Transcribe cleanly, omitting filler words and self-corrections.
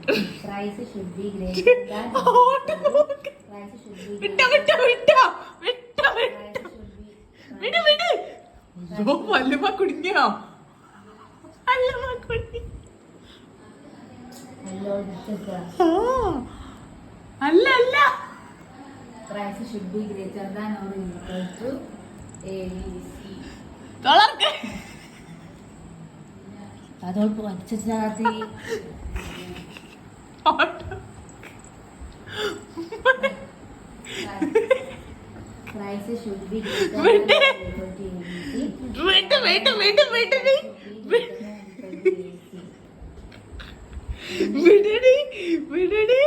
Price should be greater than. Price should be. വിട്ടോ വിട് വല്ലമ്മ കുടുങ്ങിയോ അല്ലമ്മ കുടുങ്ങി അല്ല Price should be greater than or equal to ABC. തൊളർക്ക് അതോട് പഠിച്ചാതി. Price should be greater than or equal to ABC. വിടടി